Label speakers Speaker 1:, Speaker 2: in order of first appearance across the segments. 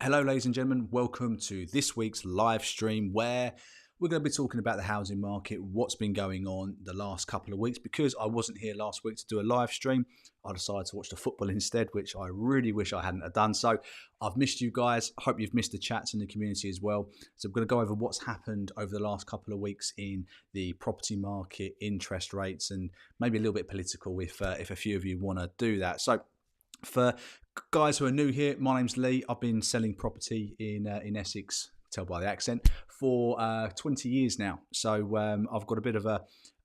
Speaker 1: Hello, ladies and gentlemen. Welcome to this week's live stream where we're going to be talking about the housing market, what's been going on the last couple of weeks. Because I wasn't here last week to do a live stream, I decided to watch the football instead, which I really wish I hadn't have done. So I've missed you guys. Hope you've missed the chats in the community as well. So I'm going to go over what's happened over the last couple of weeks in the property market, interest rates, and maybe a little bit political if a few of you want to do that. So for guys who are new here, my name's Lee. I've been selling property in Essex, tell by the accent, for 20 years now. So I've got a bit of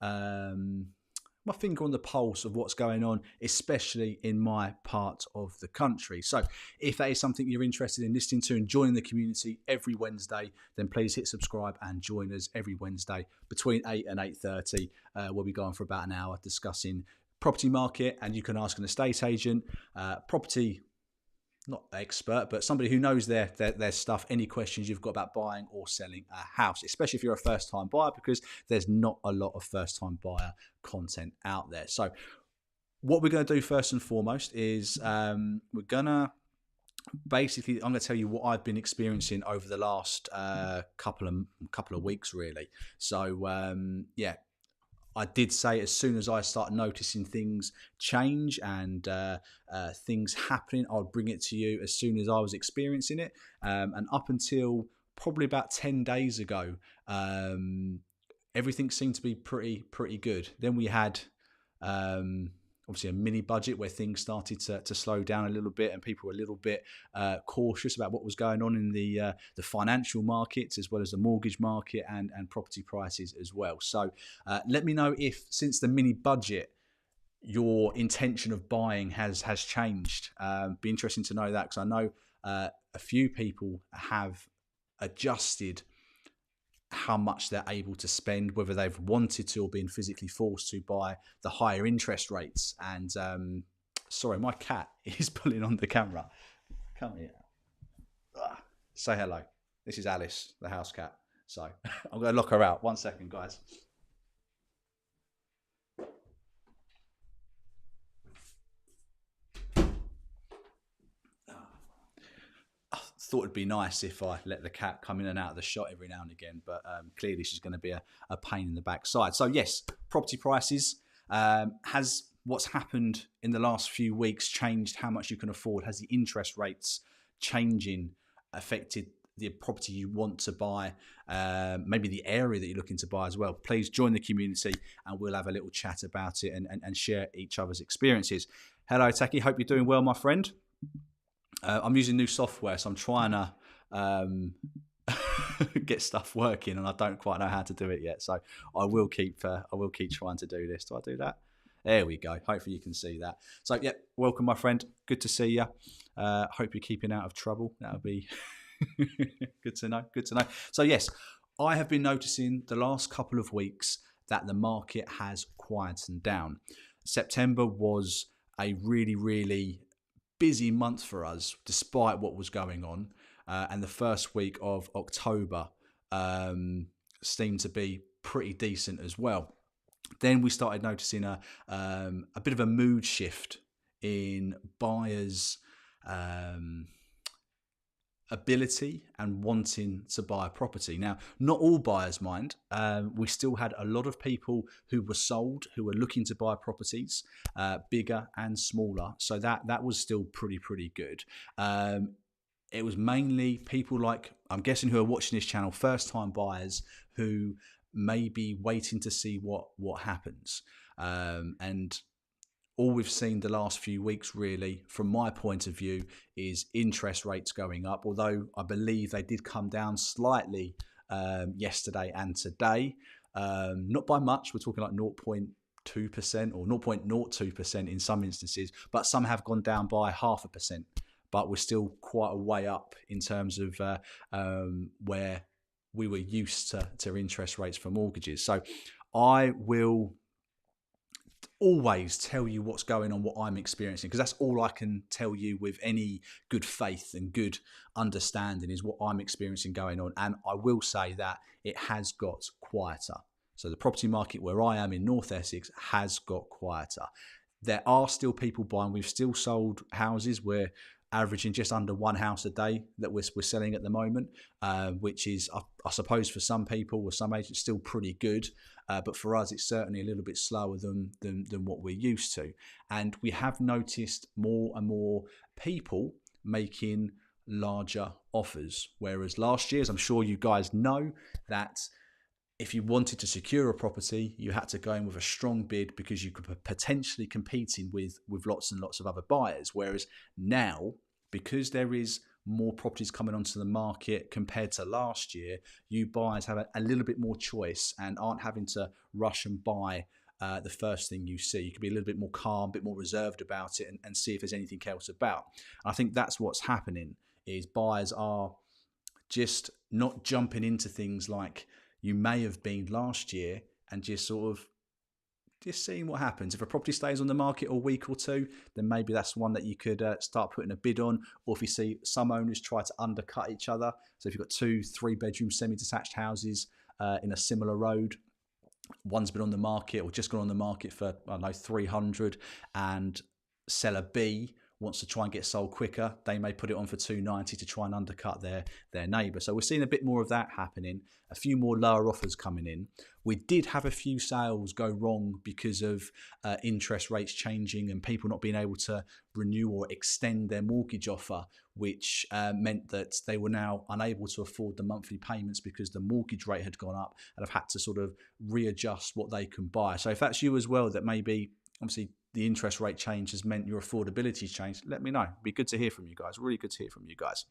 Speaker 1: my finger on the pulse of what's going on, especially in my part of the country. So if that is something you're interested in listening to and joining the community every Wednesday, then please hit subscribe and join us every Wednesday between 8 and 8:30. We'll be going for about an hour discussing property market, and you can ask an estate agent, property, not expert, but somebody who knows their stuff, any questions you've got about buying or selling a house, especially if you're a first-time buyer, because there's not a lot of first-time buyer content out there. So what we're going to do first and foremost is I'm going to tell you what I've been experiencing over the last couple of weeks, really. So I did say as soon as I start noticing things change and things happening, I'll bring it to you as soon as I was experiencing it. And up until probably about 10 days ago, everything seemed to be pretty good. Then we had obviously a mini budget where things started to slow down a little bit, and people were a little bit cautious about what was going on in the financial markets, as well as the mortgage market and property prices as well. So let me know if, since the mini budget, your intention of buying has changed. Be interesting to know that, because I know a few people have adjusted how much they're able to spend, whether they've wanted to or been physically forced to by the higher interest rates. And sorry, my cat is pulling on the camera. Come here. Say hello. This is Alice, the house cat. So I'm going to lock her out. 1 second, guys. Thought it'd be nice if I let the cat come in and out of the shot every now and again, but clearly she's going to be a pain in the backside. So yes, property prices. Has what's happened in the last few weeks changed how much you can afford? Has the interest rates changing affected the property you want to buy, maybe the area that you're looking to buy as well? Please join the community and we'll have a little chat about it and share each other's experiences. Hello, Taki. Hope you're doing well, my friend. I'm using new software, so I'm trying to get stuff working, and I don't quite know how to do it yet. So I will keep trying to do this. Do I do that? There we go. Hopefully you can see that. So yeah, welcome, my friend. Good to see you. Hope you're keeping out of trouble. That'll be good to know. Good to know. So yes, I have been noticing the last couple of weeks that the market has quietened down. September was a really busy month for us, despite what was going on, and the first week of October seemed to be pretty decent as well. Then we started noticing a bit of a mood shift in buyers' ability and wanting to buy a property. Now, not all buyers mind. We still had a lot of people who were sold, who were looking to buy properties, bigger and smaller. So that was still pretty good. It was mainly people like, I'm guessing, who are watching this channel, first-time buyers who may be waiting to see what happens. And all we've seen the last few weeks, really, from my point of view, is interest rates going up, although I believe they did come down slightly yesterday and today. Not by much. We're talking like 0.2% or 0.02% in some instances, but some have gone down by 0.5%. But we're still quite a way up in terms of where we were used to interest rates for mortgages. So I will always tell you what's going on, what I'm experiencing, because that's all I can tell you with any good faith and good understanding is what I'm experiencing going on. And I will say that it has got quieter. So the property market where I am in North Essex has got quieter. There are still people buying. We've still sold houses where averaging just under one house a day that we're selling at the moment, which is, I suppose, for some people or some agents, still pretty good. But for us, it's certainly a little bit slower than what we're used to. And we have noticed more and more people making larger offers. Whereas last year, as I'm sure you guys know, that if you wanted to secure a property, you had to go in with a strong bid because you could potentially competing with lots and lots of other buyers. Whereas now, because there is more properties coming onto the market compared to last year, you buyers have a little bit more choice and aren't having to rush and buy the first thing you see. You can be a little bit more calm, a bit more reserved about it, and see if there's anything else about. And I think that's what's happening, is buyers are just not jumping into things like you may have been last year, and just sort of just seeing what happens. If a property stays on the market a week or two, then maybe that's one that you could start putting a bid on. Or if you see some owners try to undercut each other, so if you've got 2-3 bedroom semi-detached houses in a similar road, one's been on the market or just gone on the market for, I don't know, 300, and seller B wants to try and get sold quicker, they may put it on for 290 to try and undercut their neighbour. So we're seeing a bit more of that happening, a few more lower offers coming in. We did have a few sales go wrong because of interest rates changing and people not being able to renew or extend their mortgage offer, which meant that they were now unable to afford the monthly payments because the mortgage rate had gone up, and have had to sort of readjust what they can buy. So if that's you as well, that maybe obviously the interest rate change has meant your affordability's changed, let me know. It'd be good to hear from you guys. Really good to hear from you guys.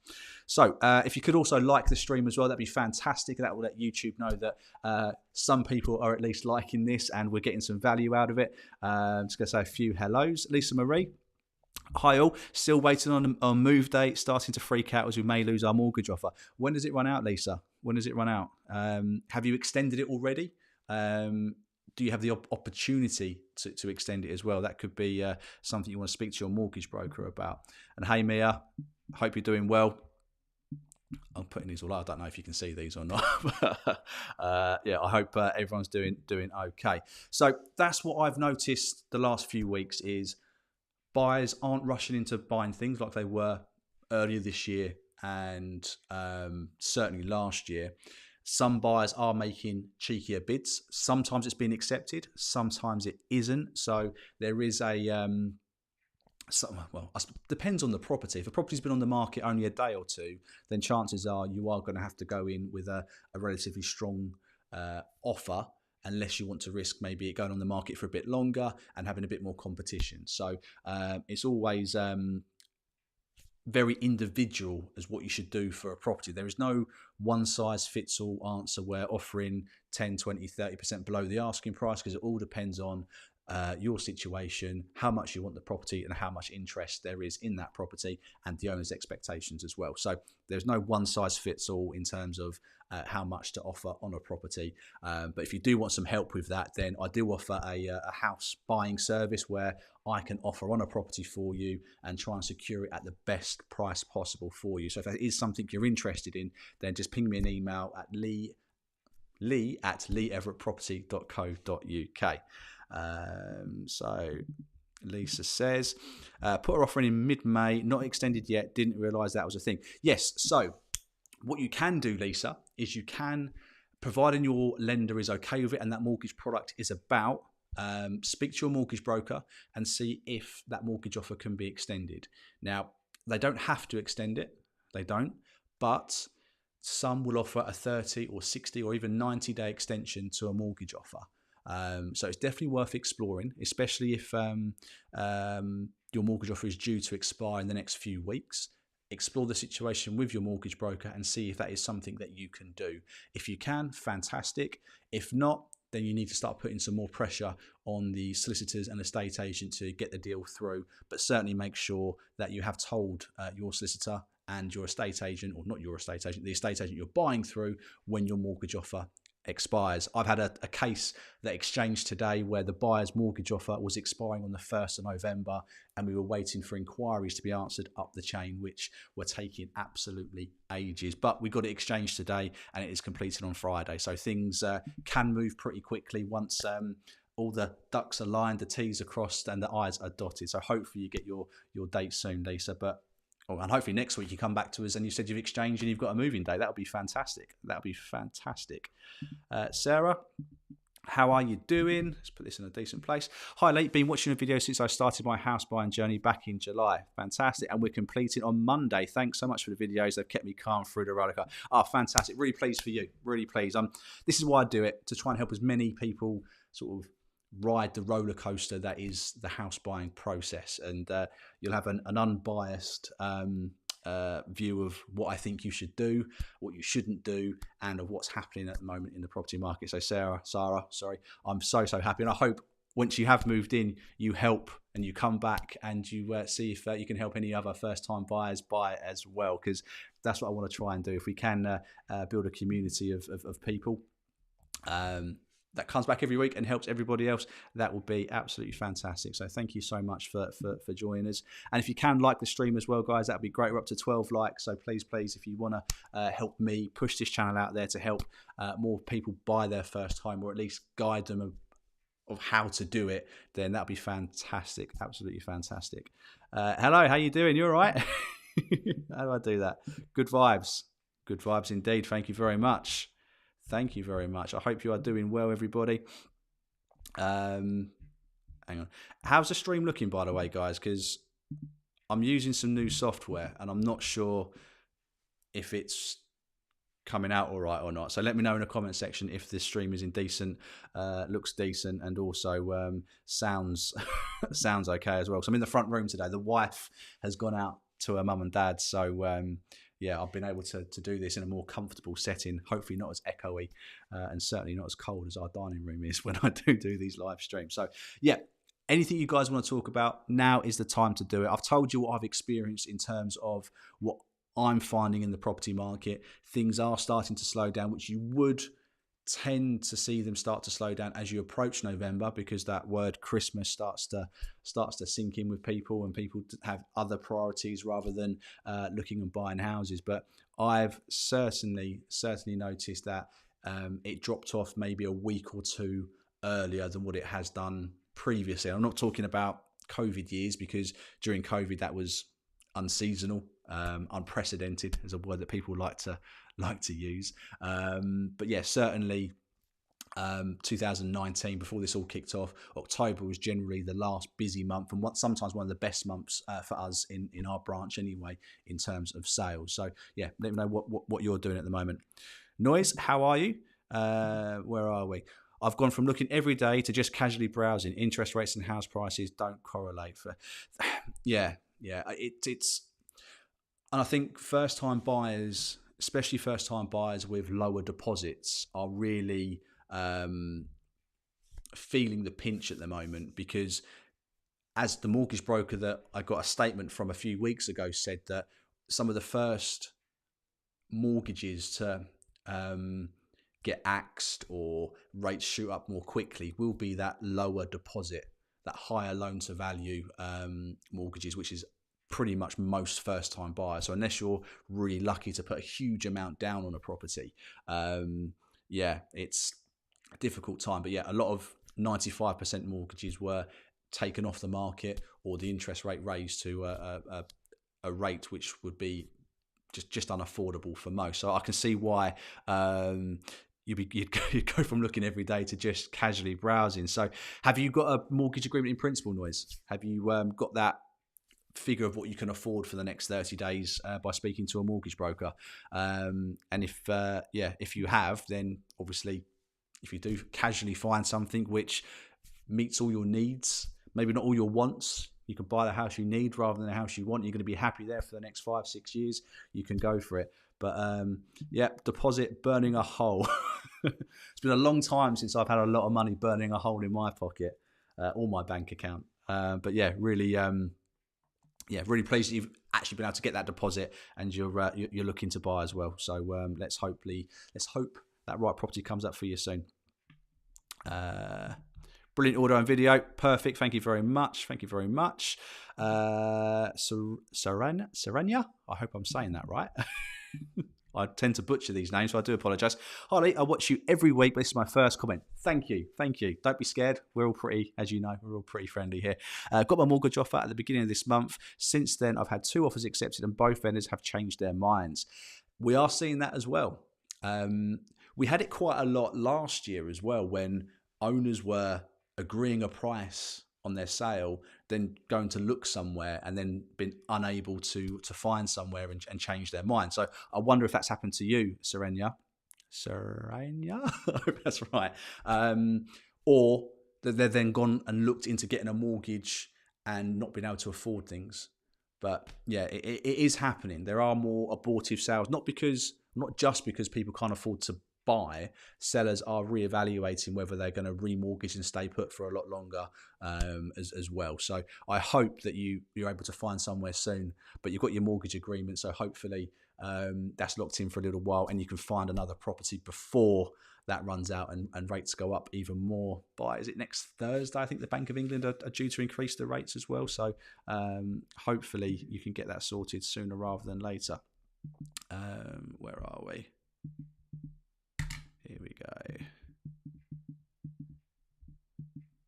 Speaker 1: So if you could also like the stream as well, that'd be fantastic. That will let YouTube know that some people are at least liking this and we're getting some value out of it. I'm just going to say a few hellos. Lisa Marie. Hi all, still waiting on move date, starting to freak out as we may lose our mortgage offer. When does it run out, Lisa? When does it run out? Have you extended it already? Do you have the opportunity to extend it as well? That could be something you want to speak to your mortgage broker about. And hey, Mia, hope you're doing well. I'm putting these all out. I don't know if you can see these or not. Yeah, I hope everyone's doing okay. So that's what I've noticed the last few weeks is buyers aren't rushing into buying things like they were earlier this year and certainly last year. Some buyers are making cheekier bids. Sometimes it's been accepted, sometimes it isn't. So there is depends on the property. If a property's been on the market only a day or two, then chances are you are going to have to go in with a relatively strong offer, unless you want to risk maybe it going on the market for a bit longer and having a bit more competition. So it's always very individual as what you should do for a property. There is no one size fits all answer where offering 10, 20, 30% below the asking price, because it all depends on your situation, how much you want the property and how much interest there is in that property, and the owner's expectations as well. So there's no one size fits all in terms of how much to offer on a property. But if you do want some help with that, then I do offer a house buying service where I can offer on a property for you and try and secure it at the best price possible for you. So if that is something you're interested in, then just ping me an email at lee@leeeverettproperty.co.uk. So Lisa says, put her offer in mid-May, not extended yet, didn't realise that was a thing. Yes, so what you can do, Lisa, is you can, providing your lender is okay with it and that mortgage product is about, speak to your mortgage broker and see if that mortgage offer can be extended. Now, they don't have to extend it, they don't, but some will offer a 30 or 60 or even 90-day extension to a mortgage offer. So it's definitely worth exploring, especially if your mortgage offer is due to expire in the next few weeks. Explore the situation with your mortgage broker and see if that is something that you can do. If you can, fantastic. If not, then you need to start putting some more pressure on the solicitors and estate agent to get the deal through. But certainly make sure that you have told your solicitor and your estate agent, or not your estate agent, the estate agent you're buying through, when your mortgage offer expires. I've had a case that exchanged today where the buyer's mortgage offer was expiring on the 1st of November and we were waiting for inquiries to be answered up the chain, which were taking absolutely ages. But we got it exchanged today and it is completed on Friday. So things can move pretty quickly once all the ducks are lined, the T's are crossed and the I's are dotted. So hopefully you get your date soon, Lisa. But Oh, and hopefully next week you come back to us and you said you've exchanged and you've got a moving day. That would be fantastic. That would be fantastic. Sarah, how are you doing? Let's put this in a decent place. Hi, Lee. Been watching a video since I started my house buying journey back in July. Fantastic. And we're completing on Monday. Thanks so much for the videos. They've kept me calm through the rollercoaster. Oh, fantastic. Really pleased for you. Really pleased. This is why I do it, to try and help as many people sort of ride the roller coaster that is the house buying process. And you'll have an unbiased view of what I think you should do, what you shouldn't do, and of what's happening at the moment in the property market. So Sarah, sorry, I'm so happy, and I hope once you have moved in, you help and you come back and you see if you can help any other first-time buyers buy as well, because that's what I want to try and do. If we can build a community of people that comes back every week and helps everybody else, that would be absolutely fantastic. So thank you so much for joining us. And if you can like the stream as well, guys, that'd be great. We're up to 12 likes. So please, if you want to help me push this channel out there to help more people buy their first home, or at least guide them of how to do it, then that'd be fantastic. Absolutely fantastic. Hello, how you doing? You all right? How do I do that? Good vibes. Good vibes indeed. Thank you very much. Thank you very much. I hope you are doing well, everybody. Hang on. How's the stream looking, by the way, guys? Because I'm using some new software and I'm not sure if it's coming out all right or not. So let me know in the comment section if this stream is in decent, looks decent, and also sounds sounds okay as well. So I'm in the front room today. The wife has gone out to her mum and dad, so yeah, I've been able to do this in a more comfortable setting, hopefully not as echoey and certainly not as cold as our dining room is when I do these live streams. So yeah, anything you guys want to talk about, now is the time to do it. I've told you what I've experienced in terms of what I'm finding in the property market. Things are starting to slow down, which you would tend to see them start to slow down as you approach November, because that word Christmas starts to sink in with people, and people have other priorities rather than looking and buying houses. But I've certainly noticed that it dropped off maybe a week or two earlier than what it has done previously. I'm not talking about COVID years, because during COVID that was unseasonal. Unprecedented is a word that people like to use, but yeah, certainly 2019, before this all kicked off, October was generally the last busy month, and sometimes one of the best months for us in our branch anyway, in terms of sales. So yeah, let me know what you're doing at the moment. Noise, how are you? Where are we? I've gone from looking every day to just casually browsing. Interest rates and house prices don't correlate. Yeah, it's. And I think first-time buyers, especially first-time buyers with lower deposits, are really feeling the pinch at the moment, because as the mortgage broker that I got a statement from a few weeks ago said, that some of the first mortgages to get axed or rates shoot up more quickly will be that lower deposit, that higher loan-to-value mortgages, which is pretty much most first-time buyers. So unless you're really lucky to put a huge amount down on a property, yeah, it's a difficult time. But yeah, a lot of 95% mortgages were taken off the market, or the interest rate raised to a rate which would be just unaffordable for most. So I can see why you'd go from looking every day to just casually browsing. So have you got a mortgage agreement in principle, Noise? Have you got that figure of what you can afford for the next 30 days by speaking to a mortgage broker? And if you have, then obviously if you do casually find something which meets all your needs, maybe not all your wants, you can buy the house you need rather than the house you want, you're going to be happy there for the next 5-6 years, you can go for it. But yeah, deposit burning a hole. It's been a long time since I've had a lot of money burning a hole in my pocket or my bank account. But yeah, really pleased that you've actually been able to get that deposit, and you're looking to buy as well. So let's hope that right property comes up for you soon. Brilliant audio and video, perfect. Thank you very much. Serena, I hope I'm saying that right. I tend to butcher these names, so I do apologise. Holly, I watch you every week, but this is my first comment. Thank you. Don't be scared. We're all pretty, as you know, we're all pretty friendly here. Got my mortgage offer at the beginning of this month. Since then, I've had 2 offers accepted and both vendors have changed their minds. We are seeing that as well. We had it quite a lot last year as well, when owners were agreeing a price on their sale, then going to look somewhere and then been unable to find somewhere and change their mind. So I wonder if that's happened to you, Serenia. I hope that's right. Or that they've then gone and looked into getting a mortgage and not been able to afford things. But yeah, it is happening. There are more abortive sales, not just because people can't afford to buy. Sellers are reevaluating whether they're going to remortgage and stay put for a lot longer as well. So I hope that you're able to find somewhere soon, but you've got your mortgage agreement, so hopefully that's locked in for a little while and you can find another property before that runs out and rates go up even more by, is it next Thursday? I think the Bank of England are due to increase the rates as well. So hopefully you can get that sorted sooner rather than later. Where are we? Here we go.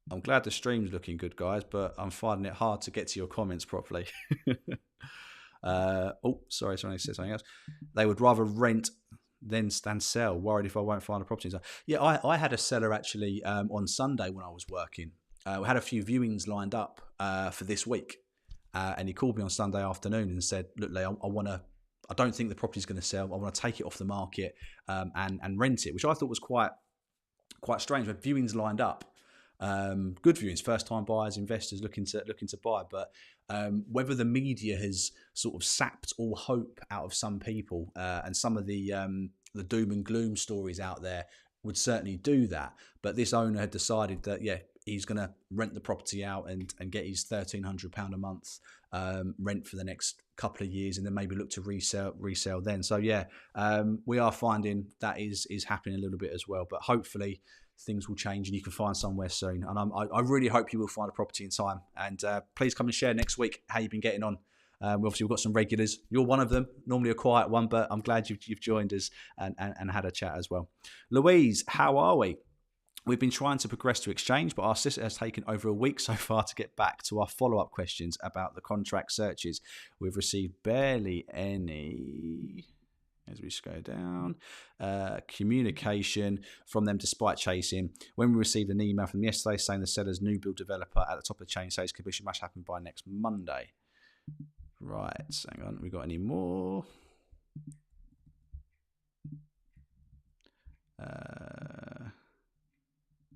Speaker 1: I'm glad the stream's looking good, guys, but I'm finding it hard to get to your comments properly. Sorry, someone said something else. They would rather rent than sell, worried if I won't find a property. So, yeah, I had a seller actually on Sunday when I was working. We had a few viewings lined up for this week. And he called me on Sunday afternoon and said, look, Lee, I don't think the property's going to sell. I want to take it off the market and rent it, which I thought was quite strange. We had viewings lined up, good viewings, first-time buyers, investors looking to buy. But whether the media has sort of sapped all hope out of some people, and some of the doom and gloom stories out there would certainly do that. But this owner had decided that, yeah, he's going to rent the property out and get his £1,300 a month rent for the next couple of years, and then maybe look to resell then. So yeah, we are finding that is happening a little bit as well. But hopefully things will change and you can find somewhere soon. And I really hope you will find a property in time. And please come and share next week how you've been getting on. Obviously, we've got some regulars. You're one of them, normally a quiet one, but I'm glad you've joined us and had a chat as well. Louise, how are we? We've been trying to progress to exchange, but our solicitor has taken over a week so far to get back to our follow-up questions about the contract searches. We've received barely any, as we scroll down, communication from them despite chasing. When we received an email from them yesterday saying the seller's new build developer at the top of the chain says completion must happen by next Monday. Right, hang on, we got any more?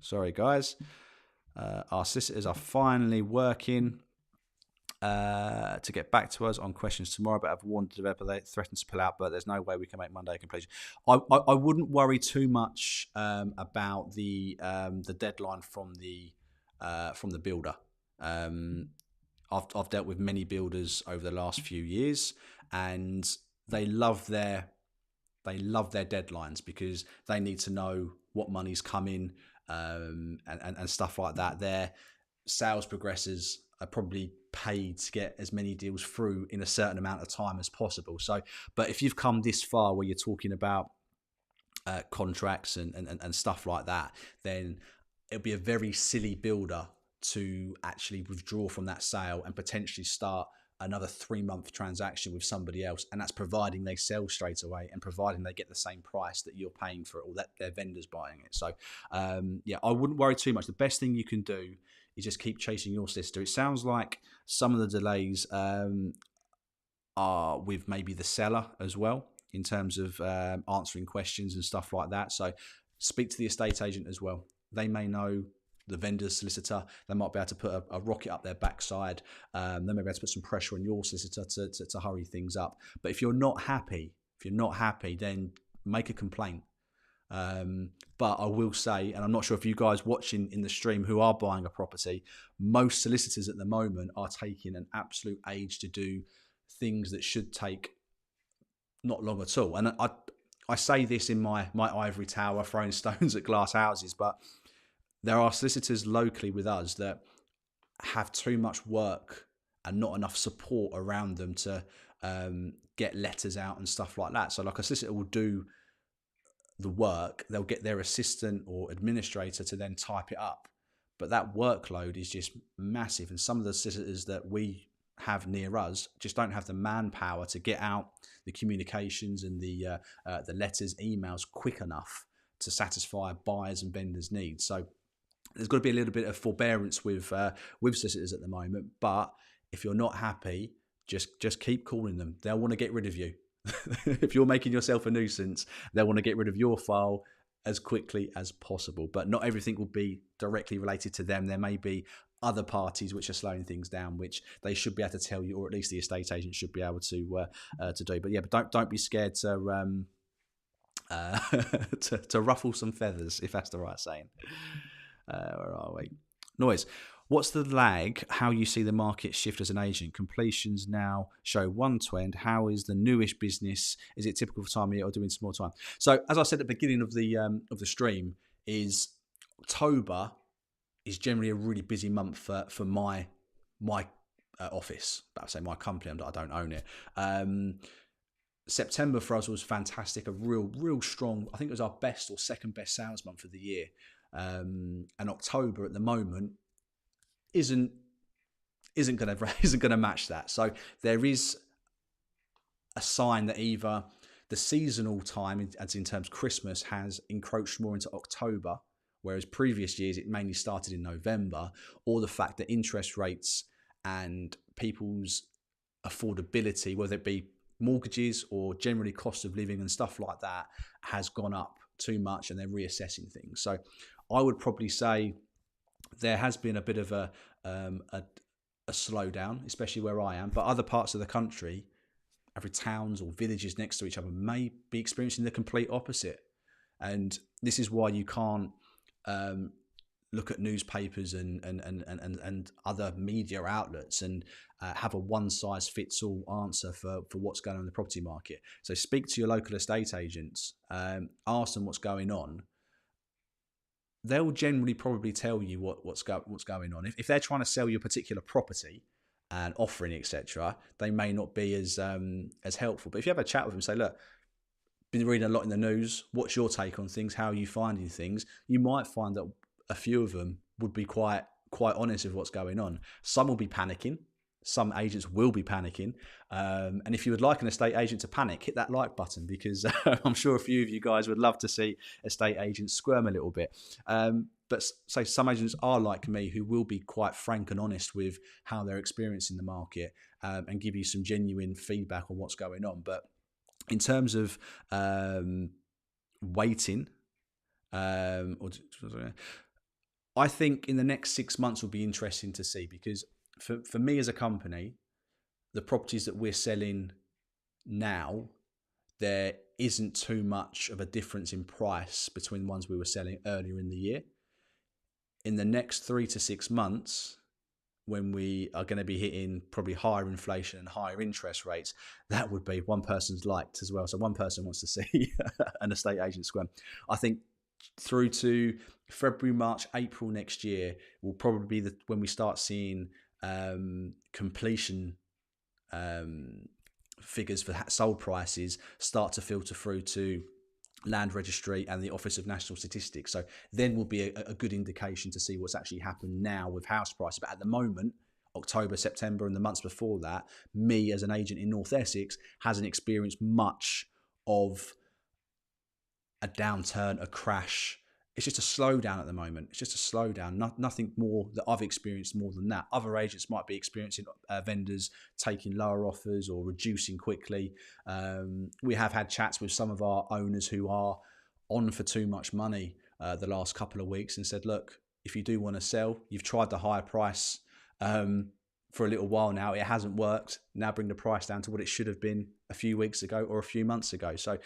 Speaker 1: Sorry, guys. Our solicitors are finally working to get back to us on questions tomorrow, but I've warned the developer they threatened to pull out, but there's no way we can make Monday completion. I wouldn't worry too much about the deadline from the builder. I've dealt with many builders over the last few years, and they love their deadlines because they need to know what money's coming. And stuff like that. Their sales progressors are probably paid to get as many deals through in a certain amount of time as possible. So, but if you've come this far where you're talking about contracts and stuff like that, then it'll be a very silly builder to actually withdraw from that sale and potentially start another 3-month transaction with somebody else, and that's providing they sell straight away and providing they get the same price that you're paying for it or that their vendor's buying it. So yeah, I wouldn't worry too much. The best thing you can do is just keep chasing your solicitor. It sounds like some of the delays are with maybe the seller as well in terms of answering questions and stuff like that. So speak to the estate agent as well. They may know the vendor's solicitor. They might be able to put a rocket up their backside. They may be able to put some pressure on your solicitor to hurry things up. But if you're not happy, then make a complaint. But I will say, and I'm not sure if you guys watching in the stream who are buying a property, most solicitors at the moment are taking an absolute age to do things that should take not long at all. And I say this in my ivory tower, throwing stones at glass houses, but there are solicitors locally with us that have too much work and not enough support around them to get letters out and stuff like that. So like a solicitor will do the work, they'll get their assistant or administrator to then type it up. But that workload is just massive. And some of the solicitors that we have near us just don't have the manpower to get out the communications and the letters, emails quick enough to satisfy buyers and vendors' needs. So there's got to be a little bit of forbearance with solicitors at the moment. But if you're not happy, just keep calling them. They'll want to get rid of you. If you're making yourself a nuisance, they'll want to get rid of your file as quickly as possible. But not everything will be directly related to them. There may be other parties which are slowing things down, which they should be able to tell you, or at least the estate agent should be able to do. But yeah, but don't be scared to to ruffle some feathers, if that's the right saying. Where are we? Noise. What's the lag? How you see the market shift as an agent? Completions now show one trend. How is the newish business? Is it typical for time of year or doing some more time? So as I said at the beginning of the stream, is October is generally a really busy month for my office. But I say my company. I don't own it. September for us was fantastic. A real strong. I think it was our best or second best sales month of the year. And October at the moment isn't gonna match that. So there is a sign that either the seasonal time, as in terms of Christmas, has encroached more into October, whereas previous years it mainly started in November, or the fact that interest rates and people's affordability, whether it be mortgages or generally cost of living and stuff like that, has gone up too much and they're reassessing things. So I would probably say there has been a bit of a slowdown, especially where I am, but other parts of the country, every towns or villages next to each other, may be experiencing the complete opposite. And this is why you can't look at newspapers and other media outlets and have a one-size-fits-all answer for what's going on in the property market. So speak to your local estate agents, ask them what's going on. They'll generally probably tell you what's going on. If they're trying to sell you a particular property and offering, etc., they may not be as helpful. But if you have a chat with them, say, look, been reading a lot in the news. What's your take on things? How are you finding things? You might find that a few of them would be quite honest with what's going on. Some will be panicking. Some agents will be panicking. And if you would like an estate agent to panic, hit that like button, because I'm sure a few of you guys would love to see estate agents squirm a little bit. But say some agents are like me, who will be quite frank and honest with how they're experiencing the market, and give you some genuine feedback on what's going on. But in terms of waiting, I think in the next 6 months will be interesting to see, because for me as a company, the properties that we're selling now, there isn't too much of a difference in price between ones we were selling earlier in the year. In the next 3 to 6 months, when we are going to be hitting probably higher inflation and higher interest rates, that would be one person's liked as well. So one person wants to see an estate agent squirm. I think through to February, March, April next year will probably be when we start seeing completion figures for sold prices start to filter through to Land Registry and the Office of National Statistics. So then will be a good indication to see what's actually happened now with house prices. But at the moment, October, September and the months before that, me as an agent in North Essex hasn't experienced much of a downturn, a crash. It's just a slowdown at the moment. It's just a slowdown. Nothing more that I've experienced more than that. Other agents might be experiencing vendors taking lower offers or reducing quickly. We have had chats with some of our owners who are on for too much money the last couple of weeks and said, look, if you do want to sell, you've tried the higher price for a little while now. It hasn't worked. Now bring the price down to what it should have been a few weeks ago or a few months ago. So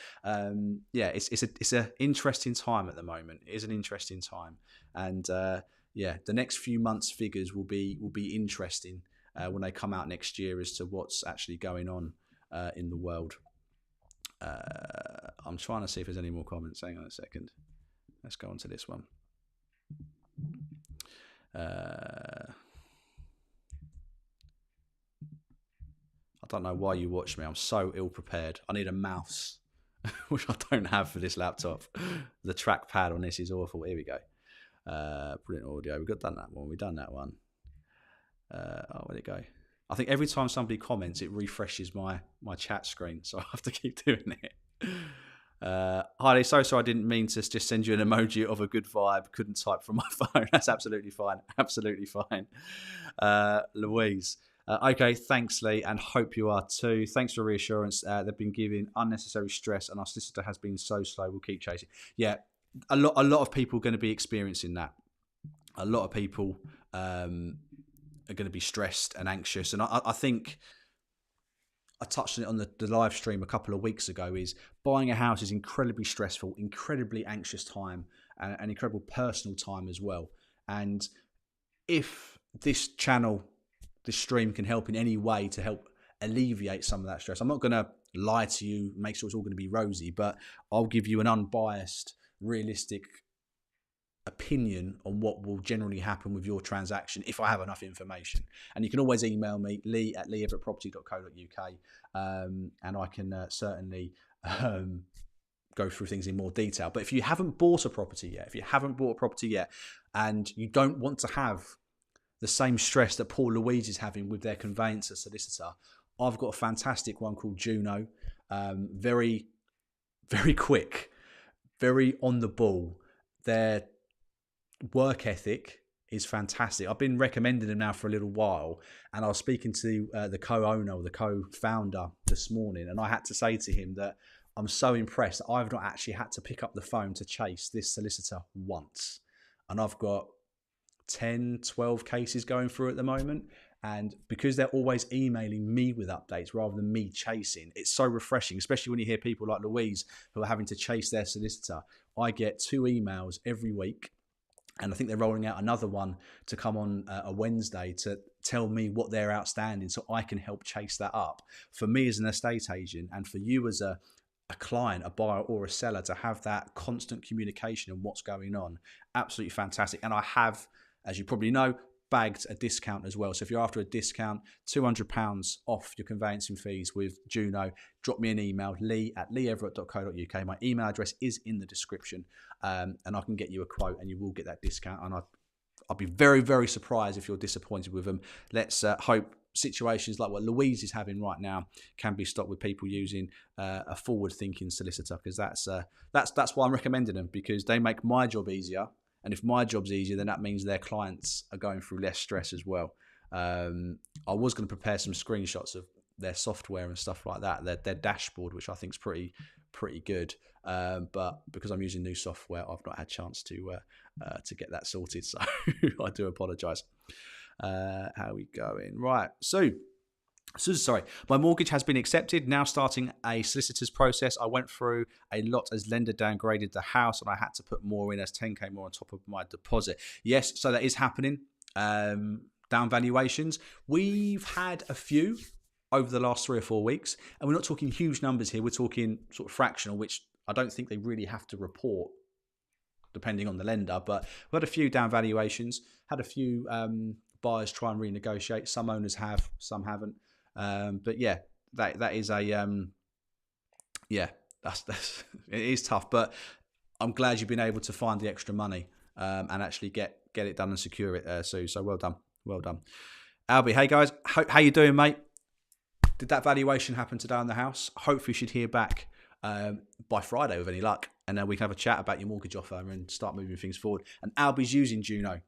Speaker 1: yeah, it's an interesting time at the moment. It is an interesting time, and yeah, the next few months' figures will be interesting when they come out next year as to what's actually going on in the world. I'm trying to see if there's any more comments. Hang on a second. Let's go on to this one. don't know why you watch me. I'm so ill prepared. I need a mouse, which I don't have for this laptop. The trackpad on this is awful. Here we go. Brilliant audio. We've done that one. We've done that one. Where'd it go? I think every time somebody comments, it refreshes my chat screen, so I have to keep doing it. Hi, so sorry, I didn't mean to just send you an emoji of a good vibe. Couldn't type from my phone. That's absolutely fine. Absolutely fine. Louise. Okay, thanks, Lee, and hope you are too. Thanks for reassurance. They've been giving unnecessary stress, and our solicitor has been so slow. We'll keep chasing. Yeah, a lot of people are going to be experiencing that. A lot of people are going to be stressed and anxious, and I think I touched on it on the live stream a couple of weeks ago. Is buying a house is incredibly stressful, incredibly anxious time, and incredible personal time as well. And if this channel, this stream can help in any way to help alleviate some of that stress, I'm not going to lie to you, make sure it's all going to be rosy, but I'll give you an unbiased, realistic opinion on what will generally happen with your transaction if I have enough information. And you can always email me, lee@leeeverettproperty.co.uk, and I can certainly go through things in more detail. But if you haven't bought a property yet, and you don't want to have the same stress that Paul Louise is having with their conveyancer solicitor, I've got a fantastic one called Juno. Very, very quick, very on the ball. Their work ethic is fantastic. I've been recommending them now for a little while, and I was speaking to the co-owner or the co-founder this morning, and I had to say to him that I'm so impressed that I've not actually had to pick up the phone to chase this solicitor once. And I've got 10, 12 cases going through at the moment. And because they're always emailing me with updates rather than me chasing, it's so refreshing, especially when you hear people like Louise who are having to chase their solicitor. I get 2 emails every week, and I think they're rolling out another one to come on a Wednesday to tell me what they're outstanding so I can help chase that up. For me as an estate agent, and for you as a client, a buyer or a seller, to have that constant communication on what's going on, absolutely fantastic. And I have, as you probably know, bagged a discount as well. So if you're after a discount, £200 off your conveyancing fees with Juno, drop me an email, lee@leeeverett.co.uk. My email address is in the description, and I can get you a quote and you will get that discount. And I'll be very, very surprised if you're disappointed with them. Let's hope situations like what Louise is having right now can be stopped with people using a forward-thinking solicitor, because that's why I'm recommending them, because they make my job easier. And if my job's easier, then that means their clients are going through less stress as well. I was going to prepare some screenshots of their software and stuff like that, their dashboard, which I think is pretty good. But because I'm using new software, I've not had a chance to get that sorted. So I do apologise. How are we going? Right. So sorry, my mortgage has been accepted. Now starting a solicitor's process. I went through a lot as lender downgraded the house, and I had to put more in as 10k more on top of my deposit. Yes, so that is happening. Down valuations. We've had a few over the last 3 or 4 weeks, and we're not talking huge numbers here. We're talking sort of fractional, which I don't think they really have to report depending on the lender. But we had a few down valuations, had a few buyers try and renegotiate. Some owners have, some haven't. But yeah, that is a that's it is tough, but I'm glad you've been able to find the extra money and actually get it done and secure it, Sue. So well done. Albie, hey guys, how you doing, mate? Did that valuation happen today on the house? Hopefully, you should hear back by Friday with any luck, and then we can have a chat about your mortgage offer and start moving things forward. And Albie's using Juno.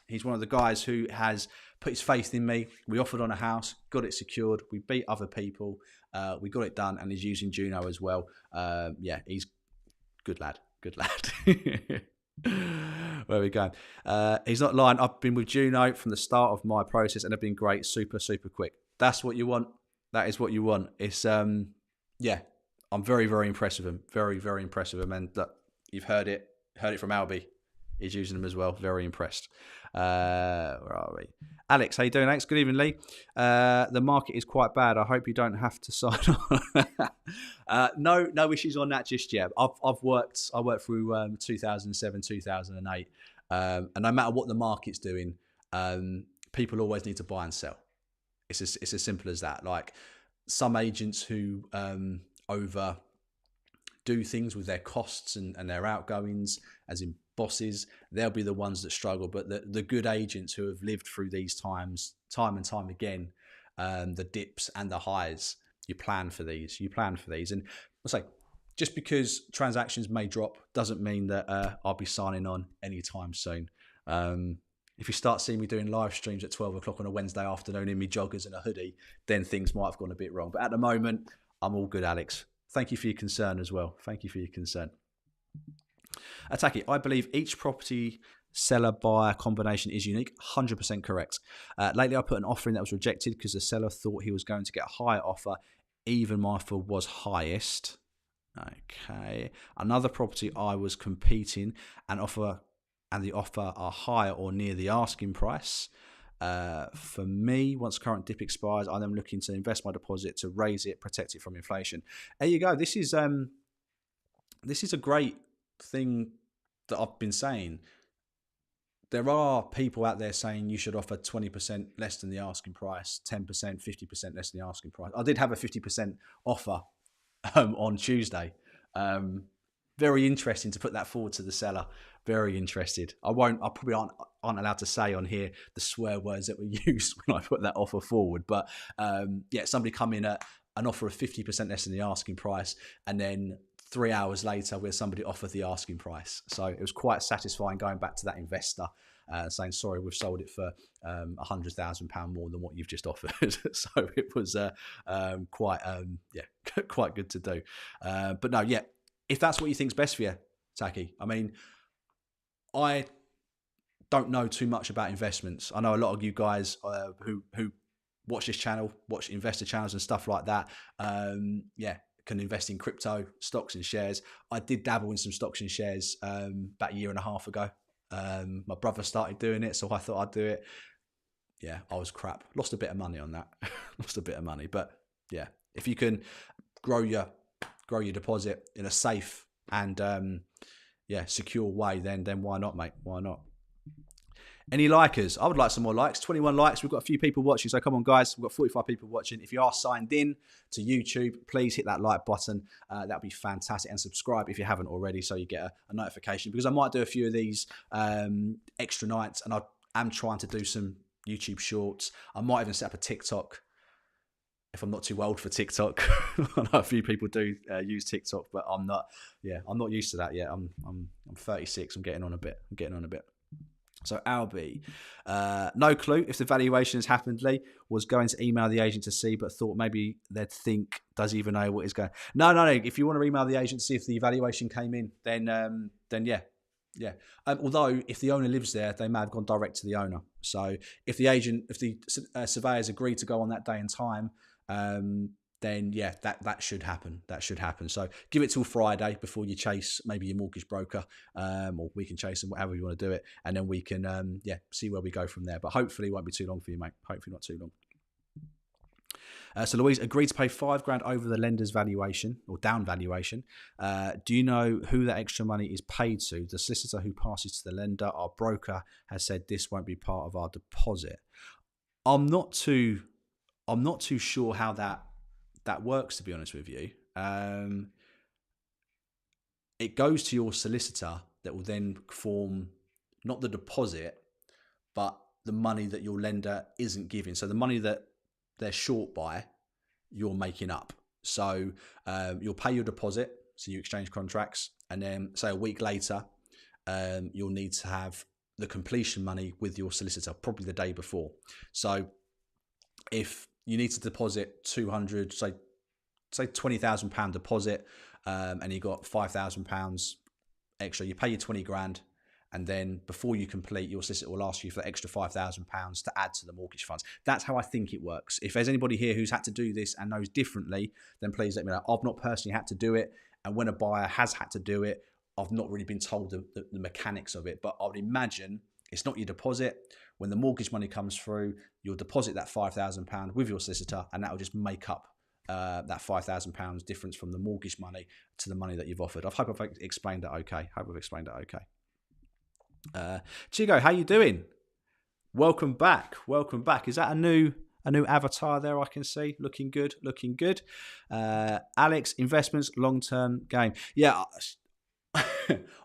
Speaker 1: He's one of the guys who has put his faith in me. We offered on a house, got it secured. We beat other people. We got it done, and he's using Juno as well. Yeah, he's good lad. Where we go? He's not lying. I've been with Juno from the start of my process, and they've been great. Super quick. That's what you want. That is what you want. It's yeah. I'm very, very impressed with him. Very, very impressed with him. And look, you've heard it from Albie. He's using them as well. Very impressed. Where are we? Alex, how you doing, Alex? Good evening, Lee. The market is quite bad. I hope you don't have to sign on. No issues on that just yet. I worked through 2007, 2008, and no matter what the market's doing, people always need to buy and sell. It's as simple as that. Like, some agents who over do things with their costs and their outgoings, as in bosses, they'll be the ones that struggle. But the good agents who have lived through these times, time and time again, the dips and the highs, you plan for these. And I'll say, just because transactions may drop doesn't mean that I'll be signing on anytime soon. If you start seeing me doing live streams at 12 o'clock on a Wednesday afternoon in my joggers and a hoodie, then things might have gone a bit wrong. But at the moment, I'm all good, Alex. Thank you for your concern as well. Thank you for your concern. Ataki, I believe each property seller-buyer combination is unique. 100% correct. Lately, I put an offer in that was rejected because the seller thought he was going to get a higher offer. Even my offer was highest. Okay. Another property I was competing and the offer are higher or near the asking price. For me, once current dip expires, I'm then looking to invest my deposit to raise it, protect it from inflation. There you go. This is a great thing that I've been saying. There are people out there saying you should offer 20% less than the asking price, 10%, 50% less than the asking price. I did have a 50% offer on Tuesday. Very interesting to put that forward to the seller. Very interested. I probably aren't allowed to say on here the swear words that were used when I put that offer forward. But somebody come in at an offer of 50% less than the asking price, and then 3 hours later where somebody offered the asking price. So it was quite satisfying going back to that investor saying, sorry, we've sold it for £100,000 more than what you've just offered. So it was quite good to do. But no, yeah, if that's what you think's best for you, Taki, I mean, I don't know too much about investments. I know a lot of you guys who watch this channel, watch investor channels and stuff like that. Can invest in crypto, stocks and shares. I did dabble in some stocks and shares about a year and a half ago. My brother started doing it, so I thought I'd do it. Yeah, I was crap. Lost a bit of money on that. But yeah, if you can grow your deposit in a safe and secure way, then why not, mate? Why not? Any likers? I would like some more likes. 21 likes. We've got a few people watching. So come on, guys. We've got 45 people watching. If you are signed in to YouTube, please hit that like button. That would be fantastic. And subscribe if you haven't already so you get a notification. Because I might do a few of these extra nights. And I am trying to do some YouTube shorts. I might even set up a TikTok if I'm not too old for TikTok. I know a few people do use TikTok, but I'm not used to that yet. I'm 36. I'm getting on a bit. So Albie, no clue if the valuation has happened. Lee was going to email the agent to see, but thought maybe they'd think, does he even know what is going? No. If you want to email the agent to see if the valuation came in, then yeah. Although if the owner lives there, they may have gone direct to the owner. So if the surveyors agree to go on that day and time, then yeah, that should happen. So give it till Friday before you chase maybe your mortgage broker, or we can chase them, whatever you want to do it, and then we can see where we go from there. But hopefully it won't be too long for you, mate. Hopefully not too long. So Louise agreed to pay $5,000 over the lender's valuation or down valuation. Do you know who that extra money is paid to? The solicitor who passes to the lender. Our broker has said this won't be part of our deposit. I'm not too sure how that works, to be honest with you. It goes to your solicitor that will then form not the deposit, but the money that your lender isn't giving. So the money that they're short by, you're making up. So you'll pay your deposit, so you exchange contracts, and then say a week later, you'll need to have the completion money with your solicitor, probably the day before. So if you need to deposit 200, say £20,000 deposit, and you got £5,000 extra, you pay your 20 grand, and then before you complete, your solicitor will ask you for the extra £5,000 to add to the mortgage funds. That's how I think it works. If there's anybody here who's had to do this and knows differently, then please let me know. I've not personally had to do it, and when a buyer has had to do it, I've not really been told the mechanics of it, but I would imagine it's not your deposit. When the mortgage money comes through, you'll deposit that £5,000 with your solicitor, and that will just make up that £5,000 difference from the mortgage money to the money that you've offered. I hope I've explained that okay. Chigo, how you doing? Welcome back. Is that a new a new avatar there I can see. Looking good, looking good. Alex, investments, long-term game. Yeah,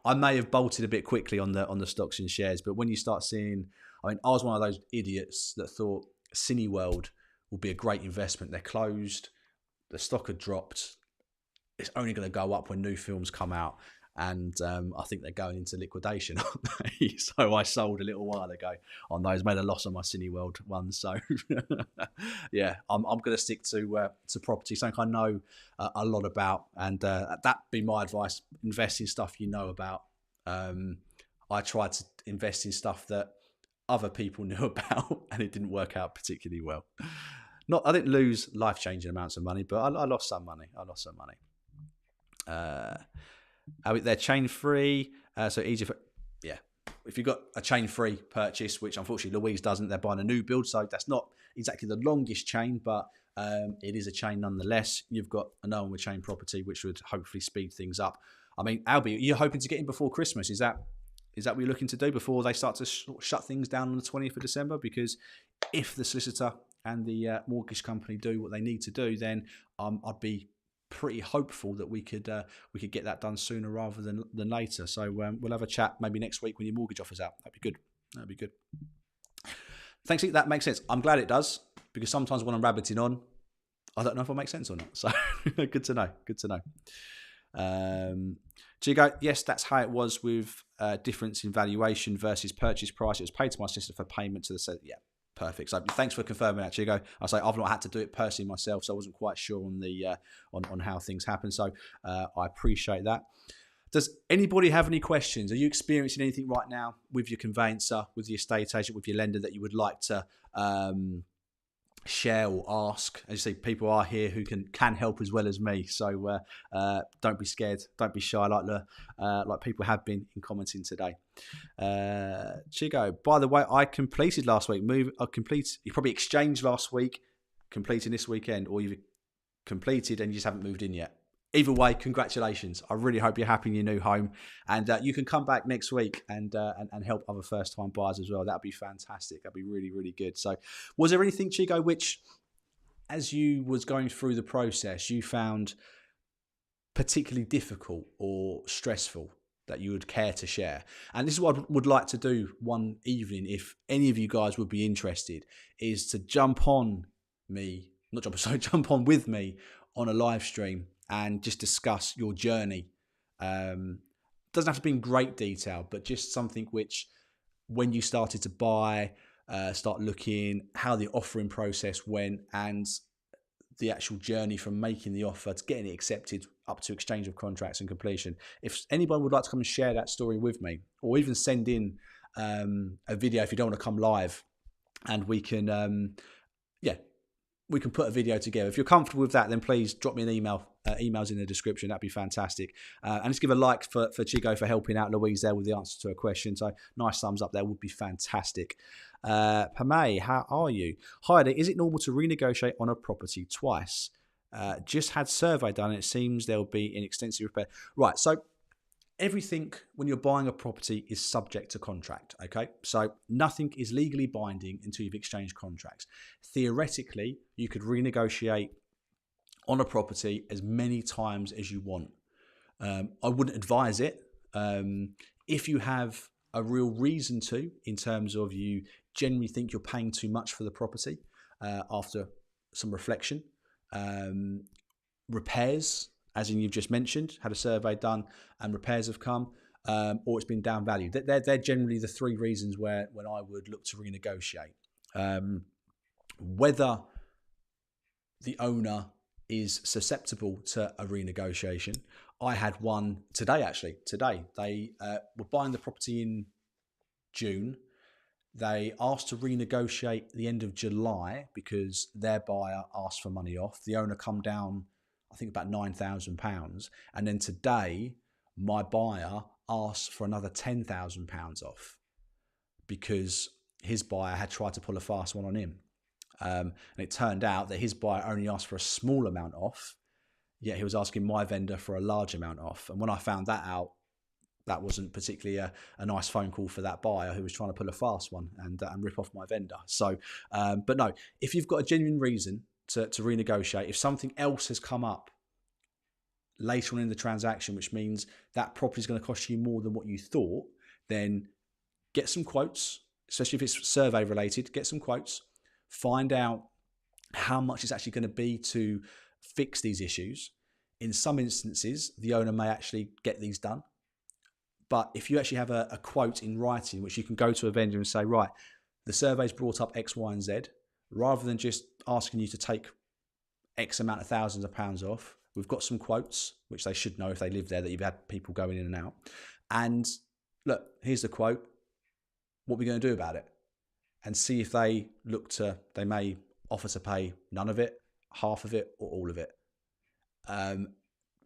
Speaker 1: I may have bolted a bit quickly on the stocks and shares, but when you start seeing, I mean, I was one of those idiots that thought Cineworld will be a great investment. They're closed. The stock had dropped. It's only going to go up when new films come out. And I think they're going into liquidation, aren't they? So I sold a little while ago on those, made a loss on my Cineworld one. So yeah, I'm going to stick to property, something I know a lot about, and that be my advice: invest in stuff you know about. I tried to invest in stuff that other people knew about, and it didn't work out particularly well. I didn't lose life-changing amounts of money, but I lost some money. They're chain free, so easy for, yeah. If you've got a chain free purchase, which unfortunately Louise doesn't, they're buying a new build, so that's not exactly the longest chain, but it is a chain nonetheless. You've got a no one with chain property, which would hopefully speed things up. I mean, Albie, you're hoping to get in before Christmas? Is that what you're looking to do before they start to shut things down on the 20th of December? Because if the solicitor and the mortgage company do what they need to do, then I'd be pretty hopeful that we could get that done sooner rather than later. So we'll have a chat maybe next week when your mortgage offer's out. That'd be good. Thanks. That makes sense. I'm glad it does, because sometimes when I'm rabbiting on, I don't know if it makes sense or not. So good to know. Chigo, yes, that's how it was with difference in valuation versus purchase price. It was paid to my sister for payment to the yeah. Perfect. So thanks for confirming that, Chigo. I say I've not had to do it personally myself, so I wasn't quite sure on the on how things happen. So I appreciate that. Does anybody have any questions? Are you experiencing anything right now with your conveyancer, with your estate agent, with your lender that you would like to share or ask? As you see, people are here who can help as well as me. So don't be scared, don't be shy, like people have been in commenting today. Chigo, by the way, I completed last week. You probably exchanged last week, completing this weekend, or you've completed and you just haven't moved in yet. Either way, congratulations. I really hope you're happy in your new home, and you can come back next week and help other first-time buyers as well. That'd be fantastic. That'd be really, really good. So was there anything, Chigo, which, as you was going through the process, you found particularly difficult or stressful that you would care to share? And this is what I would like to do one evening, if any of you guys would be interested, is to jump on with me on a live stream and just discuss your journey. Doesn't have to be in great detail, but just something which, when you started to buy, start looking, how the offering process went, and the actual journey from making the offer to getting it accepted up to exchange of contracts and completion. If anyone would like to come and share that story with me, or even send in a video if you don't want to come live, and we can we can put a video together. If you're comfortable with that, then please drop me an email. Emails in the description. That'd be fantastic. And just give a like for Chigo for helping out Louise there with the answer to a question. So nice thumbs up there would be fantastic. Pamay, how are you? Hi there. Is it normal to renegotiate on a property twice? Just had survey done and it seems there'll be an extensive repair. Right. So everything when you're buying a property is subject to contract, okay? So nothing is legally binding until you've exchanged contracts. Theoretically, you could renegotiate on a property as many times as you want. I wouldn't advise it. If you have a real reason to, in terms of you generally think you're paying too much for the property, after some reflection, repairs, as in you've just mentioned, had a survey done and repairs have come, or it's been downvalued. They're generally the three reasons when I would look to renegotiate. Whether the owner is susceptible to a renegotiation. I had one today, actually. Today, they were buying the property in June. They asked to renegotiate the end of July because their buyer asked for money off. The owner come down, I think, about £9,000. And then today, my buyer asked for another £10,000 off because his buyer had tried to pull a fast one on him. And it turned out that his buyer only asked for a small amount off, yet he was asking my vendor for a large amount off. And when I found that out, that wasn't particularly a nice phone call for that buyer who was trying to pull a fast one and rip off my vendor. So, but no, if you've got a genuine reason to renegotiate, if something else has come up later on in the transaction, which means that property is going to cost you more than what you thought, then get some quotes, especially if it's survey related, get some quotes, find out how much it's actually going to be to fix these issues. In some instances, the owner may actually get these done. But if you actually have a quote in writing, which you can go to a vendor and say, right, the survey's brought up X, Y, and Z, rather than just asking you to take X amount of thousands of pounds off, we've got some quotes, which they should know if they live there, that you've had people going in and out. And look, here's the quote. What are we going to do about it? And see if they they may offer to pay none of it, half of it, or all of it.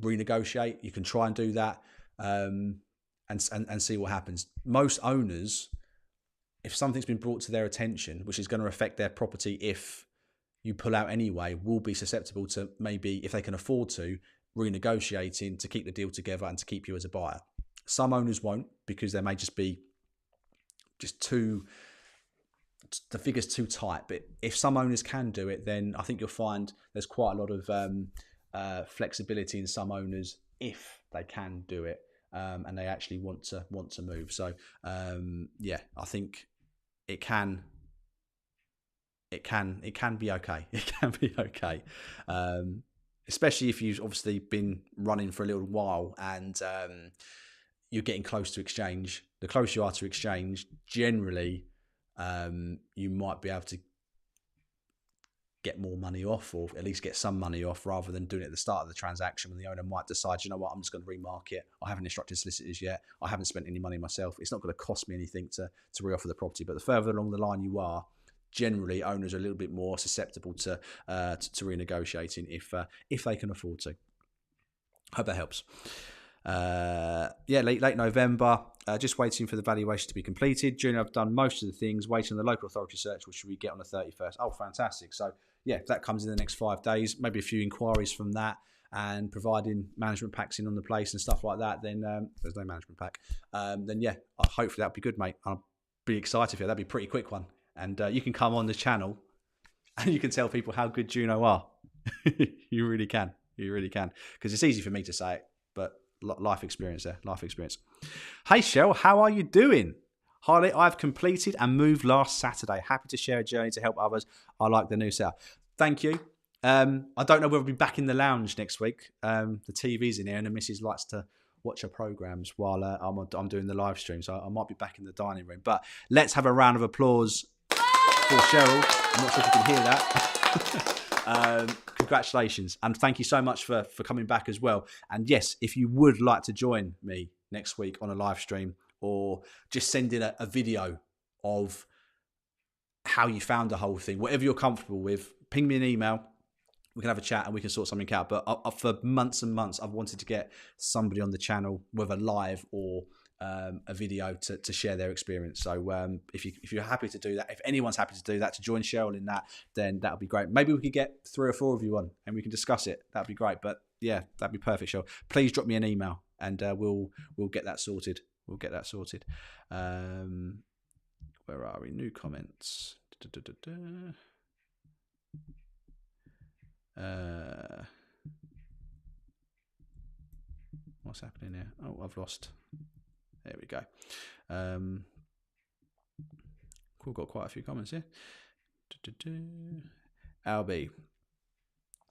Speaker 1: Renegotiate. You can try and do that and see what happens. Most owners, if something's been brought to their attention, which is going to affect their property if you pull out anyway, will be susceptible to, maybe if they can afford to, renegotiating to keep the deal together and to keep you as a buyer. Some owners won't, because there may just be the figure's too tight. But if some owners can do it, then I think you'll find there's quite a lot of flexibility in some owners if they can do it and they actually want to move. So yeah, I think it can be okay. It can be okay, especially if you've obviously been running for a little while and you're getting close to exchange. The closer you are to exchange, generally, you might be able to get more money off, or at least get some money off, rather than doing it at the start of the transaction when the owner might decide, you know what, I'm just going to remarket. I haven't instructed solicitors yet. I haven't spent any money myself. It's not going to cost me anything to reoffer the property. But the further along the line you are, generally owners are a little bit more susceptible to renegotiating if they can afford to. Hope that helps. Yeah, late November, just waiting for the valuation to be completed. June, I've done most of the things, waiting on the local authority search, which we get on the 31st. Oh, fantastic. So yeah, if that comes in the next 5 days, maybe a few inquiries from that, and providing management packs in on the place and stuff like that, then there's no management pack. Then yeah, hopefully that'll be good, mate. I'll be excited for you. That'd be a pretty quick one. And you can come on the channel and you can tell people how good Juno are. You really can. You really can. Because it's easy for me to say it, but life experience there. Life experience. Hey, Cheryl, how are you doing? Harley, I've completed and moved last Saturday. Happy to share a journey to help others. I like the new setup. Thank you. I don't know whether we'll be back in the lounge next week. The TV's in here and the missus likes to watch her programs while I'm doing the live stream. So I might be back in the dining room. But let's have a round of applause for Cheryl. I'm not sure if you can hear that. Congratulations. And thank you so much for coming back as well. And yes, if you would like to join me next week on a live stream, or just send in a video of how you found the whole thing, whatever you're comfortable with, ping me an email. We can have a chat and we can sort something out. But for months and months, I've wanted to get somebody on the channel, whether live or a video, to share their experience. So if you're happy to do that, if anyone's happy to do that, to join Cheryl in that, then that would be great. Maybe we could get 3 or 4 of you on and we can discuss it. That'd be great. But yeah, that'd be perfect, Cheryl. Please drop me an email and we'll get that sorted. We'll get that sorted. Where are we? New comments. What's happening here? Oh, I've lost. There we go. We've got quite a few comments here. Albie.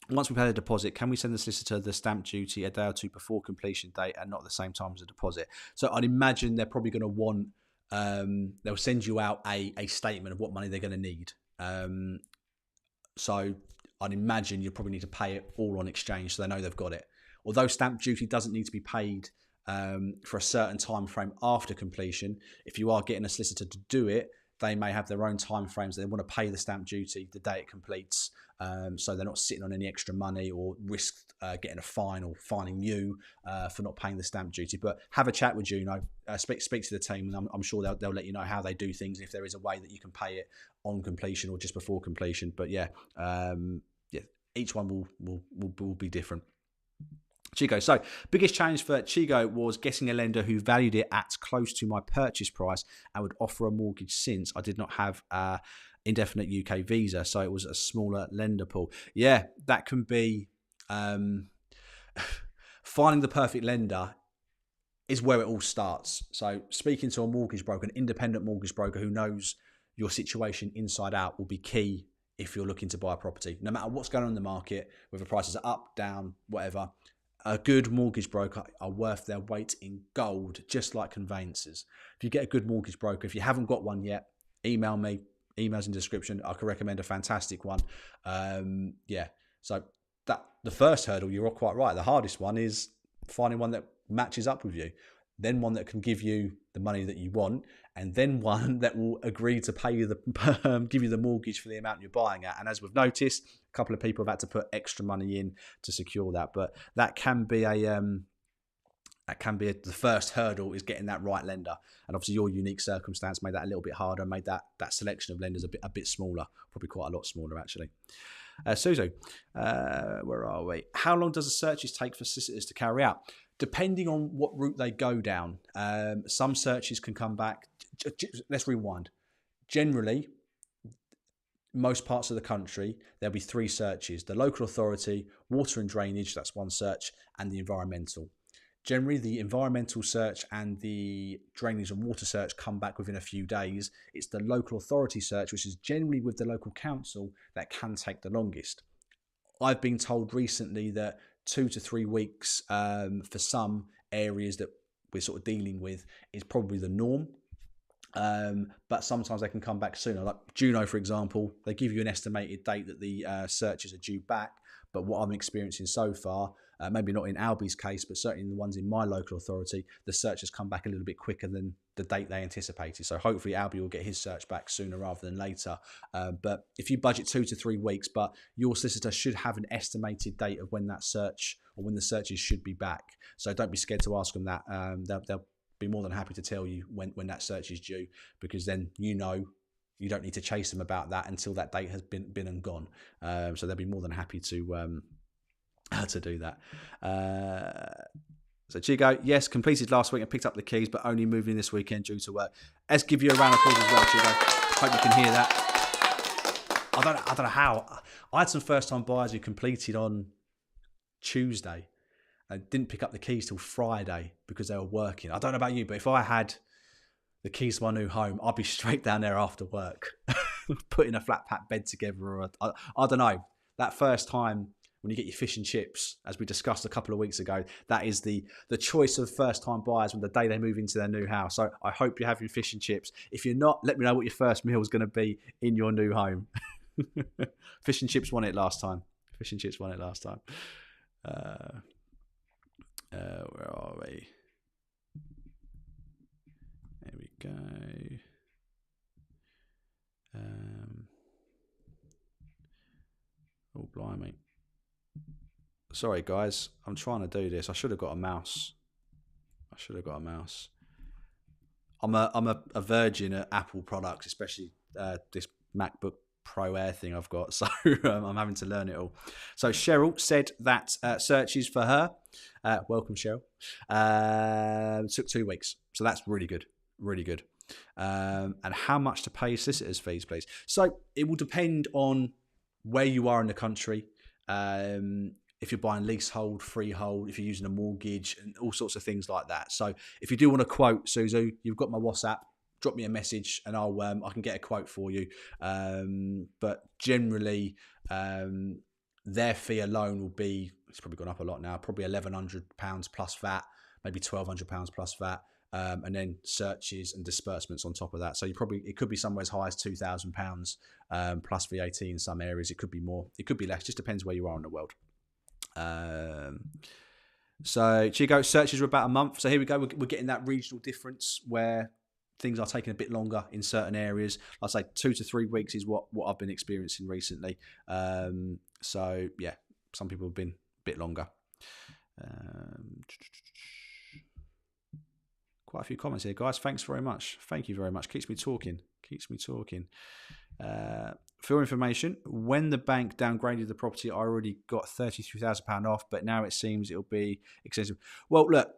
Speaker 1: Once we've had a deposit, can we send the solicitor the stamp duty a day or 2 before completion date and not the same time as a deposit? So I'd imagine they're probably going to want, they'll send you out a statement of what money they're going to need. So I'd imagine you probably need to pay it all on exchange so they know they've got it. Although stamp duty doesn't need to be paid for a certain time frame after completion, if you are getting a solicitor to do it, they may have their own time frames. They want to pay the stamp duty the day it completes, so they're not sitting on any extra money or risk getting a fine or fining you for not paying the stamp duty. But have a chat with Juno, speak to the team, and I'm sure they'll let you know how they do things, and if there is a way that you can pay it on completion or just before completion. But yeah, each one will be different. Chigo. So, biggest challenge for Chigo was getting a lender who valued it at close to my purchase price and would offer a mortgage since I did not have indefinite UK visa. So, it was a smaller lender pool. Yeah, that can be finding the perfect lender is where it all starts. So, speaking to a mortgage broker, an independent mortgage broker who knows your situation inside out, will be key if you're looking to buy a property. No matter what's going on in the market, whether prices are up, down, whatever, a good mortgage broker are worth their weight in gold, just like conveyancers. If you get a good mortgage broker, if you haven't got one yet, email me. Emails in the description. I can recommend a fantastic one. Yeah. So that the first hurdle, you're quite right. The hardest one is finding one that matches up with you, then one that can give you the money that you want, and then one that will agree to pay you give you the mortgage for the amount you're buying at. And as we've noticed, a couple of people have had to put extra money in to secure that. But that can be the first hurdle, is getting that right lender. And obviously your unique circumstance made that a little bit harder, made that selection of lenders a bit smaller, probably quite a lot smaller actually. Suzu, where are we? How long does the searches take for solicitors to carry out? Depending on what route they go down. Some searches can come back. Let's rewind. Generally, most parts of the country, there'll be 3 searches: the local authority, water and drainage, that's one search, and the environmental. Generally, the environmental search and the drainage and water search come back within a few days. It's the local authority search, which is generally with the local council, that can take the longest. I've been told recently that 2 to 3 weeks for some areas that we're sort of dealing with is probably the norm. But sometimes they can come back sooner. Like Juno, for example, they give you an estimated date that the searches are due back. But what I'm experiencing so far, maybe not in Albie's case, but certainly in the ones in my local authority, the search has come back a little bit quicker than the date they anticipated. So hopefully Albie will get his search back sooner rather than later. But if you budget 2 to 3 weeks, but your solicitor should have an estimated date of when that search or when the searches should be back. So don't be scared to ask them that. They'll be more than happy to tell you when that search is due, because then you know you don't need to chase them about that until that date has been and gone. So they'll be more than happy to do that. So Chigo, yes, completed last week and picked up the keys, but only moving this weekend due to work. Let's give you a round of applause as well, Chigo. Hope you can hear that. I don't know how. I had some first-time buyers who completed on Tuesday and didn't pick up the keys till Friday because they were working. I don't know about you, but if I had the keys to my new home, I'd be straight down there after work, putting a flat pack bed together. Or I don't know. That first time when you get your fish and chips, as we discussed a couple of weeks ago, that is the choice of first-time buyers when the day they move into their new house. So I hope you're having fish and chips. If you're not, let me know what your first meal is going to be in your new home. Fish and chips won it last time. Fish and chips won it last time. Where are we? There we go. Oh, blimey. Sorry, guys. I'm trying to do this. I should have got a mouse. I'm a virgin at Apple products, especially this MacBook Pro Air thing I've got. So I'm having to learn it all. So Cheryl said that searches for her, welcome Cheryl, took 2 weeks. So that's really good. Really good. And how much to pay solicitors fees, please? So it will depend on where you are in the country. If you're buying leasehold, freehold, if you're using a mortgage, and all sorts of things like that. So if you do want a quote, Suzu, you've got my WhatsApp. Drop me a message and I can get a quote for you. But generally, their fee alone will be, it's probably gone up a lot now, probably £1,100 plus VAT, maybe £1,200 plus VAT. And then searches and disbursements on top of that. So it could be somewhere as high as £2,000 plus VAT in some areas. It could be more, it could be less. Just depends where you are in the world. So Chigo, searches are about a month. So here we go. We're getting that regional difference where things are taking a bit longer in certain areas. I'd say 2 to 3 weeks is what I've been experiencing recently. So yeah, some people have been a bit longer. Quite a few comments here, guys. Thanks very much. Thank you very much. Keeps me talking. For your information, when the bank downgraded the property, I already got £33,000 off, but now it seems it'll be expensive. Well, look,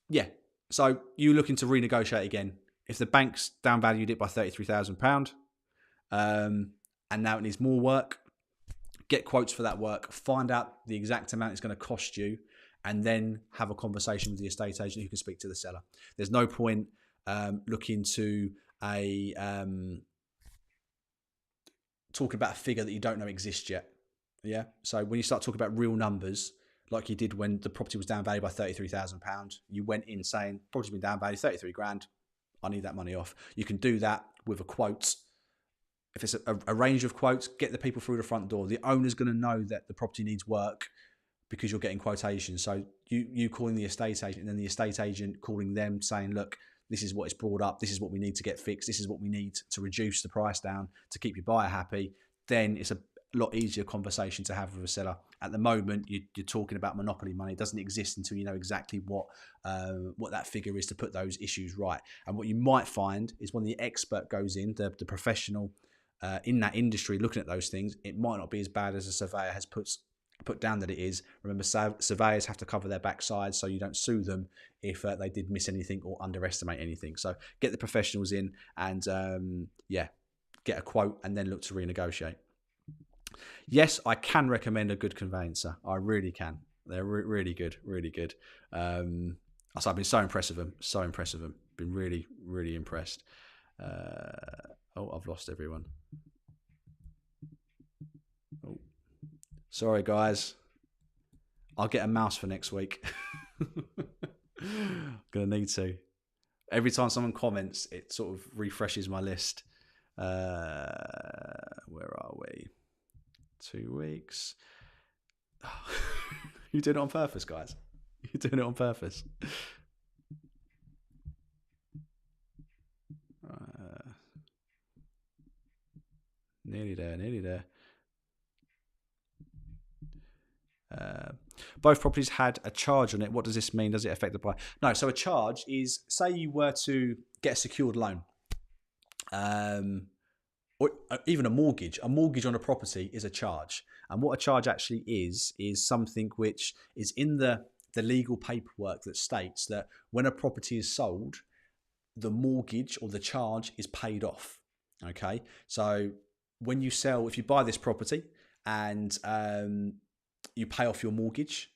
Speaker 1: yeah. So you looking to renegotiate again. If the bank's downvalued it by £33,000, and now it needs more work, get quotes for that work, find out the exact amount it's going to cost you, and then have a conversation with the estate agent who can speak to the seller. There's no point looking to talking about a figure that you don't know exists yet. Yeah. So when you start talking about real numbers, like you did when the property was downvalued by £33,000, you went in saying, property's been downvalued 33 grand. I need that money off. You can do that with a quote. If it's a range of quotes, get the people through the front door. The owner's going to know that the property needs work because you're getting quotations. So you calling the estate agent and then the estate agent calling them saying, look, this is what is brought up. This is what we need to get fixed. This is what we need to reduce the price down to keep your buyer happy. Then it's a lot easier conversation to have with a seller. At the moment, you're talking about monopoly money. It doesn't exist until you know exactly what that figure is to put those issues right. And what you might find is when the expert goes in, the professional in that industry looking at those things, it might not be as bad as a surveyor has put down that it is. Remember, surveyors have to cover their backside so you don't sue them if they did miss anything or underestimate anything. So get the professionals in and get a quote and then look to renegotiate. Yes, I can recommend a good conveyancer. I really can. They're really good, really good. I've been so impressed with them. Been really, really impressed. I've lost everyone. Oh, sorry guys. I'll get a mouse for next week. Gonna need to. Every time someone comments, it sort of refreshes my list. Where are we? 2 weeks. You're doing it on purpose, guys. You're doing it on purpose. Nearly there. Both properties had a charge on it. What does this mean? Does it affect the buyer? No, so a charge is, say you were to get a secured loan, or even a mortgage. A mortgage on a property is a charge. And what a charge actually is something which is in the legal paperwork that states that when a property is sold, the mortgage or the charge is paid off. Okay, so when you sell, if you buy this property and you pay off your mortgage,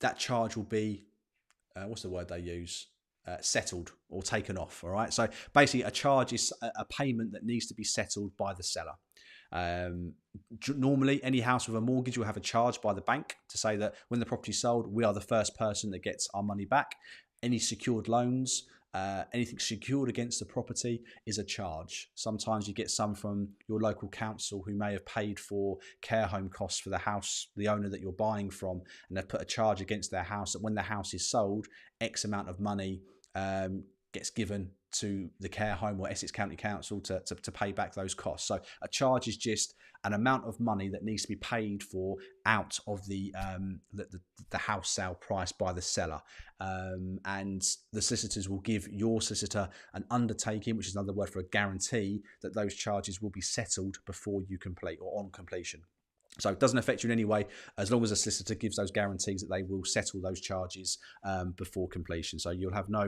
Speaker 1: that charge will be, what's the word they use? Settled or taken off. All right. So basically, a charge is a payment that needs to be settled by the seller. Normally, any house with a mortgage will have a charge by the bank to say that when the property is sold, we are the first person that gets our money back. Any secured loans, anything secured against the property is a charge. Sometimes you get some from your local council who may have paid for care home costs for the house, the owner that you're buying from, and they've put a charge against their house that when the house is sold, X amount of money gets given to the care home or Essex County Council to pay back those costs. So a charge is just an amount of money that needs to be paid for out of the house sale price by the seller. And the solicitors will give your solicitor an undertaking, which is another word for a guarantee, that those charges will be settled before you complete or on completion. So it doesn't affect you in any way as long as a solicitor gives those guarantees that they will settle those charges before completion. So you'll have no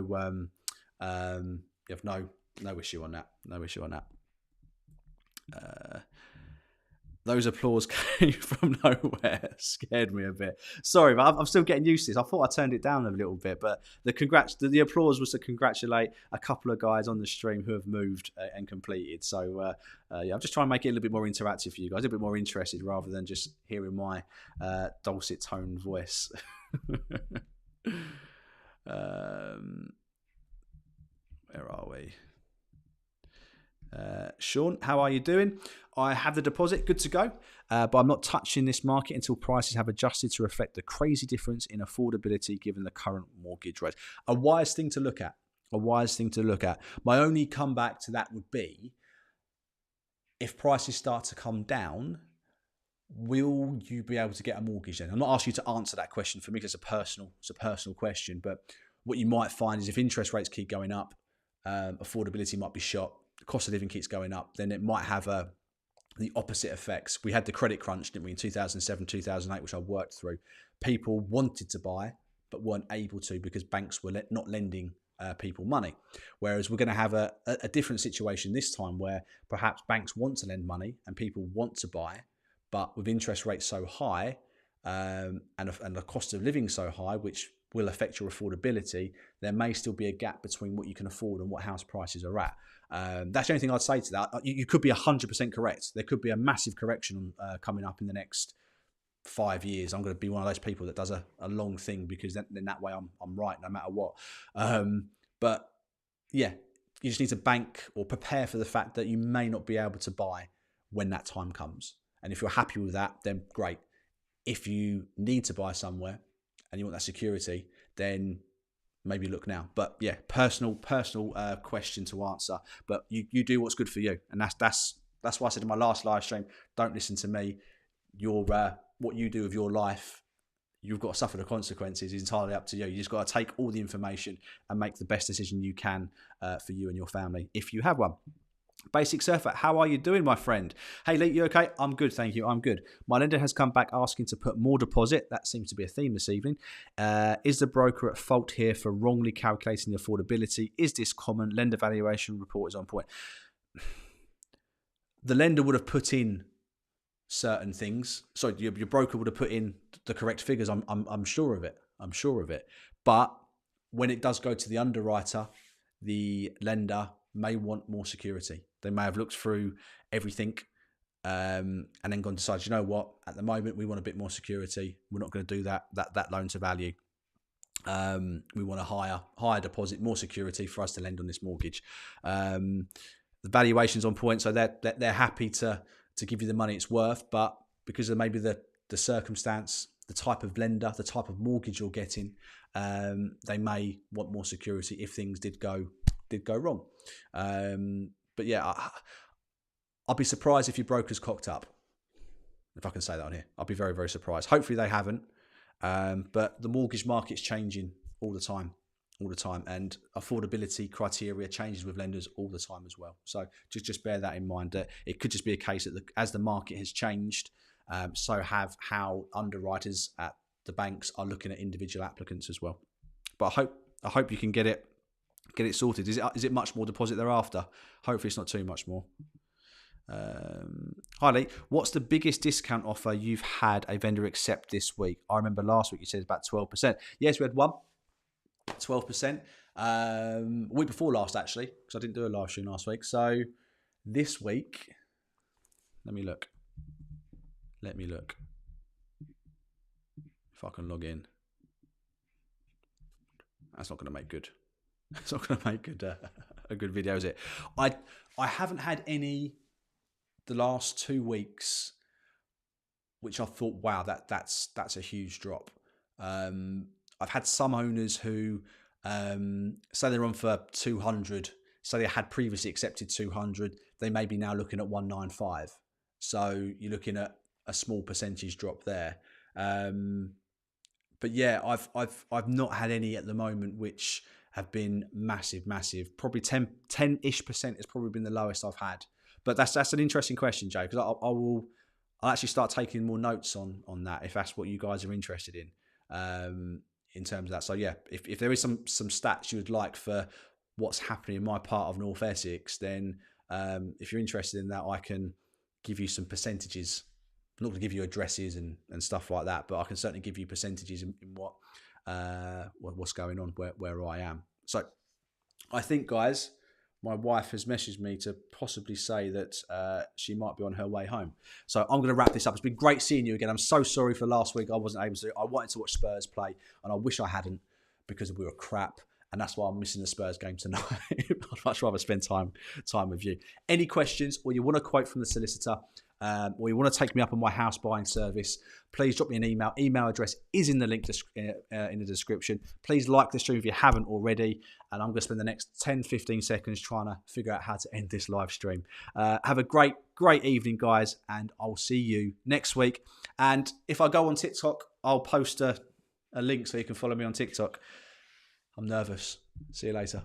Speaker 1: issue on that. No issue on that. Those applause came from nowhere. Scared me a bit. Sorry, but I'm still getting used to this. I thought I turned it down a little bit, but the applause was to congratulate a couple of guys on the stream who have moved and completed. So I'm just trying to make it a little bit more interactive for you guys, a bit more interested rather than just hearing my dulcet tone voice. Where are we? Sean, how are you doing? I have the deposit, good to go, but I'm not touching this market until prices have adjusted to reflect the crazy difference in affordability given the current mortgage rates. A wise thing to look at. My only comeback to that would be, if prices start to come down, will you be able to get a mortgage then? I'm not asking you to answer that question for me because it's a personal question, but what you might find is if interest rates keep going up, affordability might be shot. cost of living keeps going up, then it might have the opposite effects. We had the credit crunch, didn't we, in 2007, 2008, which I worked through. People wanted to buy, but weren't able to because banks were not lending people money. Whereas we're going to have a different situation this time where perhaps banks want to lend money and people want to buy, but with interest rates so high and the cost of living so high, which will affect your affordability, there may still be a gap between what you can afford and what house prices are at. That's the only thing I'd say to that. You could be 100% correct. There could be a massive correction coming up in the next 5 years. I'm going to be one of those people that does a long thing because then that way I'm right no matter what. But yeah, you just need to bank or prepare for the fact that you may not be able to buy when that time comes. And if you're happy with that, then great. If you need to buy somewhere and you want that security, then maybe look now. But yeah, personal question to answer. But you do what's good for you, and that's why I said in my last live stream, don't listen to me. What you do with your life, you've got to suffer the consequences. It's entirely up to you. You just got to take all the information and make the best decision you can for you and your family, if you have one. Basic Surfer, how are you doing, my friend? Hey, Lee, you okay? I'm good, thank you. I'm good. My lender has come back asking to put more deposit. That seems to be a theme this evening. Is the broker at fault here for wrongly calculating the affordability? Is this common? Lender valuation report is on point. The lender would have put in certain things. So your broker would have put in the correct figures. I'm sure of it. I'm sure of it. But when it does go to the underwriter, the lender may want more security. They may have looked through everything and then gone and decided, you know what, at the moment we want a bit more security. We're not going to do that loan to value. We want a higher deposit, more security for us to lend on this mortgage. The valuation's on point, so they're happy to give you the money it's worth, but because of maybe the circumstance, the type of lender, the type of mortgage you're getting, they may want more security if things did go wrong. But yeah, I'll be surprised if your broker's cocked up, if I can say that on here. I'll be very, very surprised. Hopefully they haven't. But the mortgage market's changing all the time, and affordability criteria changes with lenders all the time as well. So just bear that in mind. That it could just be a case that as the market has changed, so have how underwriters at the banks are looking at individual applicants as well. But I hope you can get it sorted. Is it much more deposit thereafter? Hopefully it's not too much more. Hi Lee, what's the biggest discount offer you've had a vendor accept this week? I remember last week you said it's about 12%. Yes, we had one, 12%. A week before last, actually, because I didn't do a live stream last week. So this week, let me look. If I can log in. That's not going to make good. It's not going to make a good video, is it? I haven't had any the last 2 weeks, which I thought, wow, that's a huge drop. I've had some owners who say they're on for 200, so they had previously accepted 200. They may be now looking at 195. So you're looking at a small percentage drop there. But yeah, I've not had any at the moment which have been massive. Probably 10-ish% has probably been the lowest I've had. But that's an interesting question, Joe, because I'll actually start taking more notes on that if that's what you guys are interested in terms of that. So yeah, if there is some stats you would like for what's happening in my part of North Essex, then if you're interested in that, I can give you some percentages. I'm not going to give you addresses and stuff like that, but I can certainly give you percentages in what's going on where I am. So I think, guys, my wife has messaged me to possibly say that she might be on her way home. So I'm going to wrap this up. It's been great seeing you again. I'm so sorry for last week. I wasn't able to. I wanted to watch Spurs play, and I wish I hadn't because we were crap. And that's why I'm missing the Spurs game tonight. I'd much rather spend time with you. Any questions, or you want a quote from the solicitor, or you want to take me up on my house buying service, please drop me an email. Email address is in the link in the description. Please like the stream if you haven't already. And I'm going to spend the next 10-15 seconds trying to figure out how to end this live stream. Have a great evening, guys, and I'll see you next week. And if I go on TikTok, I'll post a link so you can follow me on TikTok. I'm nervous. See you later.